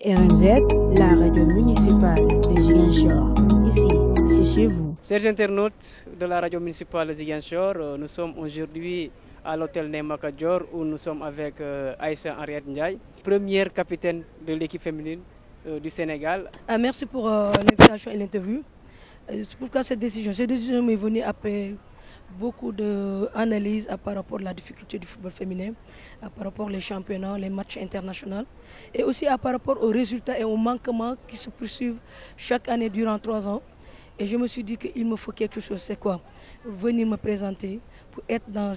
RMZ, la radio municipale de Ziguinchor. Ici, c'est chez vous. Chers internautes de la radio municipale de Ziguinchor, nous sommes aujourd'hui à l'hôtel Nema Kadior où nous sommes avec Aïssa Henriette Ndiaye, première capitaine de l'équipe féminine du Sénégal. Merci pour l'invitation et l'interview. C'est pourquoi cette décision m'est venue après beaucoup d'analyses par rapport à la difficulté du football féminin, par rapport aux championnats, les matchs internationaux, et aussi par rapport aux résultats et aux manquements qui se poursuivent chaque année durant 3 ans. Et je me suis dit qu'il me faut quelque chose, c'est quoi? Venir me présenter pour être dans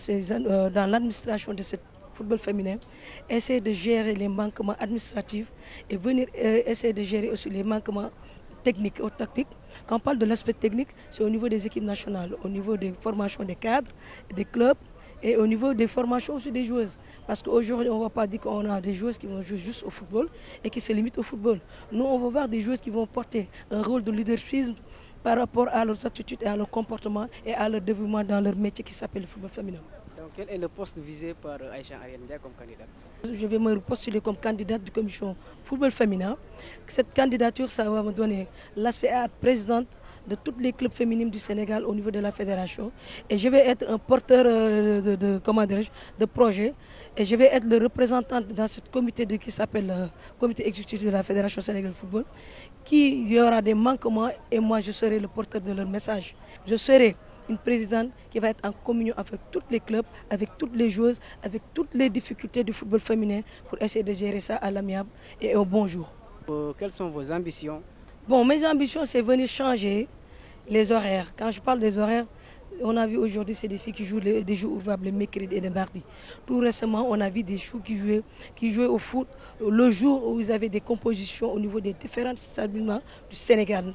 l'administration de ce football féminin, essayer de gérer les manquements administratifs et venir essayer de gérer aussi les manquements techniques ou tactiques. Quand on parle de l'aspect technique, c'est au niveau des équipes nationales, au niveau des formations des cadres, des clubs et au niveau des formations aussi des joueuses. Parce qu'aujourd'hui, on ne va pas dire qu'on a des joueuses qui vont jouer juste au football et qui se limitent au football. Nous, on va voir des joueuses qui vont porter un rôle de leadership par rapport à leurs attitudes et à leur comportement et à leur dévouement dans leur métier qui s'appelle le football féminin. Donc, quel est le poste visé par Aïssa Henriette Ndiaye comme candidate? Je vais me postuler comme candidate de commission football féminin. Cette candidature, ça va me donner l'aspect à présidente de tous les clubs féminins du Sénégal au niveau de la fédération. Et je vais être un porteur de projet. Et je vais être le représentant dans ce comité qui s'appelle le comité exécutif de la Fédération sénégalaise de football. Il y aura des manquements et moi je serai le porteur de leur message. Je serai une présidente qui va être en communion avec tous les clubs, avec toutes les joueuses, avec toutes les difficultés du football féminin pour essayer de gérer ça à l'amiable et au bon jour. Quelles sont vos ambitions? Bon, mes ambitions, c'est venir changer les horaires. Quand je parle des horaires, on a vu aujourd'hui c'est des filles qui jouent des jours ouvrables les mercredis et les mardis. Tout récemment, on a vu des filles qui jouaient au foot le jour où ils avaient des compositions au niveau des différents établissements du Sénégal.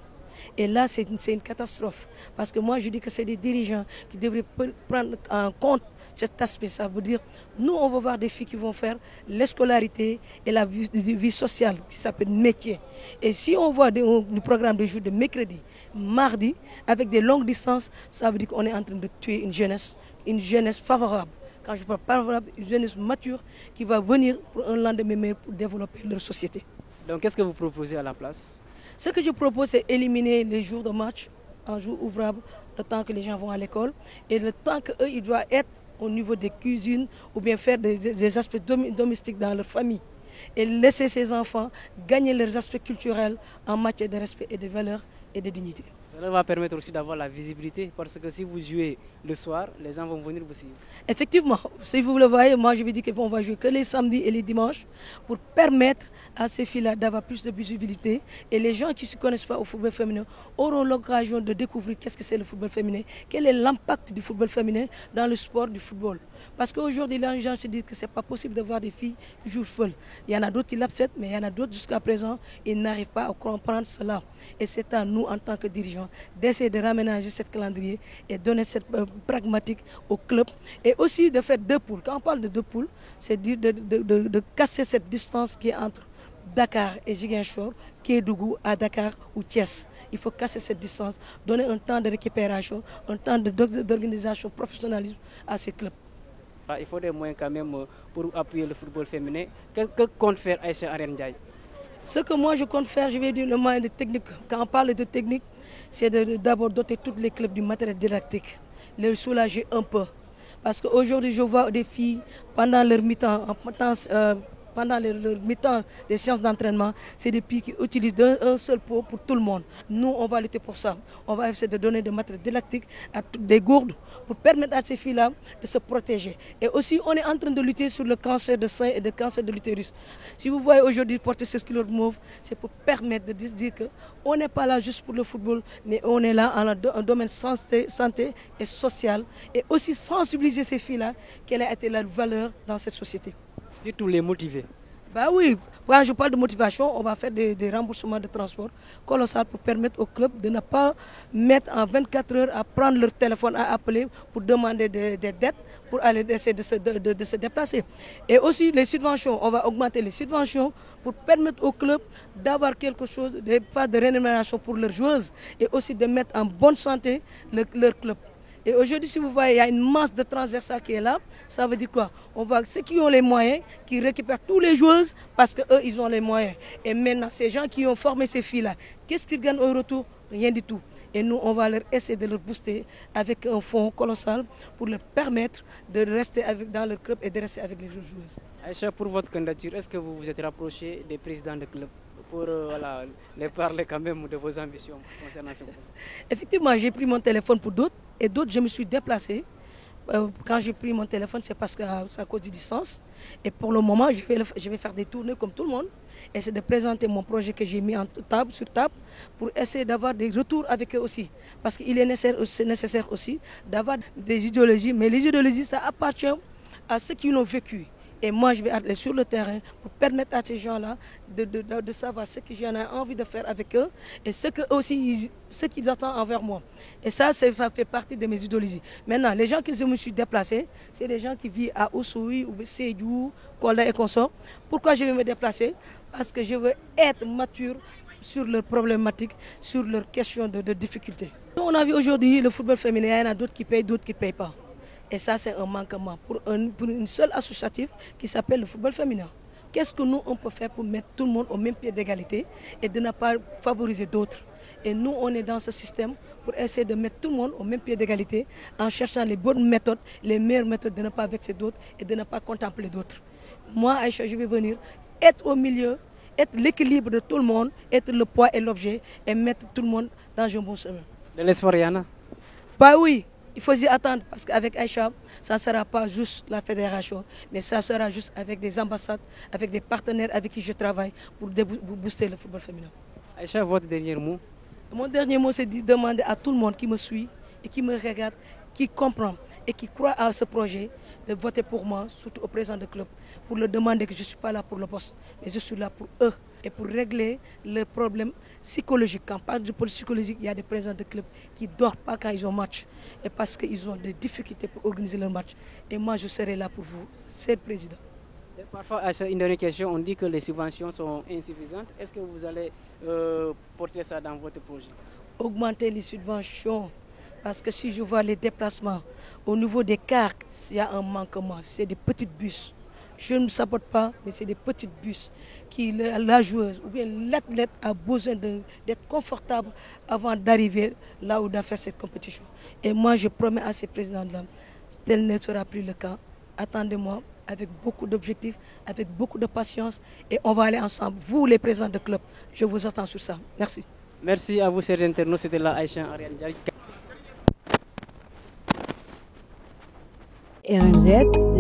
Et là, c'est une catastrophe. Parce que moi, je dis que c'est des dirigeants qui devraient prendre en compte cet aspect. Ça veut dire, nous, on va voir des filles qui vont faire la scolarité et la vie sociale, qui s'appelle métier. Et si on voit du programme de jour de mercredi, mardi, avec des longues distances, ça veut dire qu'on est en train de tuer une jeunesse favorable. Quand je parle favorable, une jeunesse mature qui va venir pour un lendemain meilleur pour développer leur société. Donc, qu'est-ce que vous proposez à la place? Ce que je propose, c'est éliminer les jours de match en jour ouvrable, le temps que les gens vont à l'école et le temps qu'eux, ils doivent être au niveau des cuisines ou bien faire des aspects domestiques dans leur famille et laisser ces enfants gagner leurs aspects culturels en matière de respect et de valeur et de dignité. Cela va permettre aussi d'avoir la visibilité parce que si vous jouez le soir, les gens vont venir vous suivre. Effectivement, si vous le voyez, moi je vais dire qu'on va jouer que les samedis et les dimanches pour permettre à ces filles-là d'avoir plus de visibilité. Et les gens qui ne se connaissent pas au football féminin auront l'occasion de découvrir qu'est-ce que c'est le football féminin, quel est l'impact du football féminin dans le sport du football. Parce qu'aujourd'hui, les gens se disent que ce n'est pas possible de voir des filles qui jouent au football. Il y en a d'autres qui l'acceptent, mais il y en a d'autres jusqu'à présent, ils n'arrivent pas à comprendre cela. Et c'est à nous, en tant que dirigeants, d'essayer de raménager ce calendrier et donner cette pragmatique au club. Et aussi de faire 2 poules. Quand on parle de 2 poules, c'est de casser cette distance qui est entre Dakar et Ziguinchor, Kédougou à Dakar ou Thiès. Il faut casser cette distance, donner un temps de récupération, un temps d'organisation, professionnalisme à ces clubs. Il faut des moyens quand même pour appuyer le football féminin. Que compte faire Aïssa Henriette Ndiaye? Ce que moi je compte faire, je vais dire le moyen de technique. Quand on parle de technique, c'est d'abord doter tous les clubs du matériel didactique, les soulager un peu. Parce qu'aujourd'hui, je vois des filles pendant leur mi-temps, pendant leur mi-temps des séances d'entraînement, c'est des filles qui utilisent un seul pot pour tout le monde. Nous, on va lutter pour ça. On va essayer de donner des matériels didactiques à toutes des gourdes pour permettre à ces filles-là de se protéger. Et aussi, on est en train de lutter sur le cancer de sein et le cancer de l'utérus. Si vous voyez aujourd'hui porter ce culotte mauve, c'est pour permettre de dire qu'on n'est pas là juste pour le football, mais on est là en un domaine santé et social. Et aussi sensibiliser ces filles-là, quelle a été leur valeur dans cette société. Surtout les motiver. Bah oui, quand je parle de motivation, on va faire des remboursements de transport colossal pour permettre au club de ne pas mettre en 24 heures à prendre leur téléphone, à appeler pour demander des dettes, pour aller essayer de se déplacer. Et aussi les subventions, on va augmenter les subventions pour permettre au club d'avoir quelque chose, pas de rémunération pour leurs joueuses et aussi de mettre en bonne santé leur club. Et aujourd'hui, si vous voyez, il y a une masse de transversales qui est là. Ça veut dire quoi? On voit ceux qui ont les moyens, qui récupèrent tous les joueuses parce qu'eux, ils ont les moyens. Et maintenant, ces gens qui ont formé ces filles-là, qu'est-ce qu'ils gagnent au retour? Rien du tout. Et nous, on va leur essayer de leur booster avec un fonds colossal pour leur permettre de rester dans le club et de rester avec les joueuses. Aïcha, pour votre candidature, est-ce que vous vous êtes rapproché des présidents de club pour les parler quand même de vos ambitions concernant ce poste? Effectivement, j'ai pris mon téléphone pour d'autres et d'autres, je me suis déplacé. Quand j'ai pris mon téléphone, c'est parce que c'est à cause du distance. Et pour le moment, je vais faire des tournées comme tout le monde. Essayer de présenter mon projet que j'ai mis sur table pour essayer d'avoir des retours avec eux aussi. Parce qu'il est nécessaire aussi d'avoir des idéologies. Mais les idéologies, ça appartient à ceux qui l'ont vécu. Et moi, je vais aller sur le terrain pour permettre à ces gens-là de savoir ce que j'en ai envie de faire avec eux et ce qu'ils attendent envers moi. Et ça fait partie de mes idéologies. Maintenant, les gens que je me suis déplacé, c'est des gens qui vivent à Ousoui, ou Sédhiou, Kolda et consorts. Pourquoi je vais me déplacer? Parce que je veux être mature sur leurs problématiques, sur leurs questions de difficultés. On a vu aujourd'hui le football féminin, il y en a d'autres qui payent, d'autres qui ne payent pas. Et ça, c'est un manquement pour une seule associative qui s'appelle le football féminin. Qu'est-ce que nous, on peut faire pour mettre tout le monde au même pied d'égalité et de ne pas favoriser d'autres? Et nous, on est dans ce système pour essayer de mettre tout le monde au même pied d'égalité en cherchant les bonnes méthodes, les meilleures méthodes de ne pas vexer d'autres et de ne pas contempler d'autres. Moi, Aïcha, je vais venir être au milieu, être l'équilibre de tout le monde, être le poids et l'objet et mettre tout le monde dans un bon chemin. De l'espoir, Yana? Bah oui. Il faut y attendre parce qu'avec Aïcha, ça ne sera pas juste la fédération, mais ça sera juste avec des ambassades, avec des partenaires avec qui je travaille pour booster le football féminin. Aïcha, votre dernier mot? Mon dernier mot, c'est de demander à tout le monde qui me suit et qui me regarde, qui comprend et qui croit à ce projet, de voter pour moi, surtout au président du club, pour leur demander que je ne suis pas là pour le poste, mais je suis là pour eux et pour régler leurs problèmes psychologiques. Quand on parle de politique psychologique, il y a des présidents de club qui ne dorment pas quand ils ont match et parce qu'ils ont des difficultés pour organiser leur match. Et moi, je serai là pour vous, c'est le président. Et parfois, à une dernière question, on dit que les subventions sont insuffisantes. Est-ce que vous allez porter ça dans votre projet? Augmenter les subventions, parce que si je vois les déplacements, au niveau des cars, il y a un manquement, c'est des petites bus. Je ne sabote pas, mais c'est des petites bus qui la joueuse ou bien l'athlète a besoin d'être confortable avant d'arriver là où doit faire cette compétition. Et moi, je promets à ces présidents-là, tel ne sera plus le cas. Attendez-moi avec beaucoup d'objectifs, avec beaucoup de patience et on va aller ensemble. Vous, les présidents de club, je vous attends sur ça. Merci. Merci à vous, chers internautes. C'était là Aïcha Ariane Ndiaye. RMZ,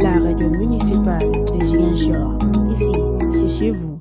la radio municipale de Ziguinchor. Ici, c'est chez vous.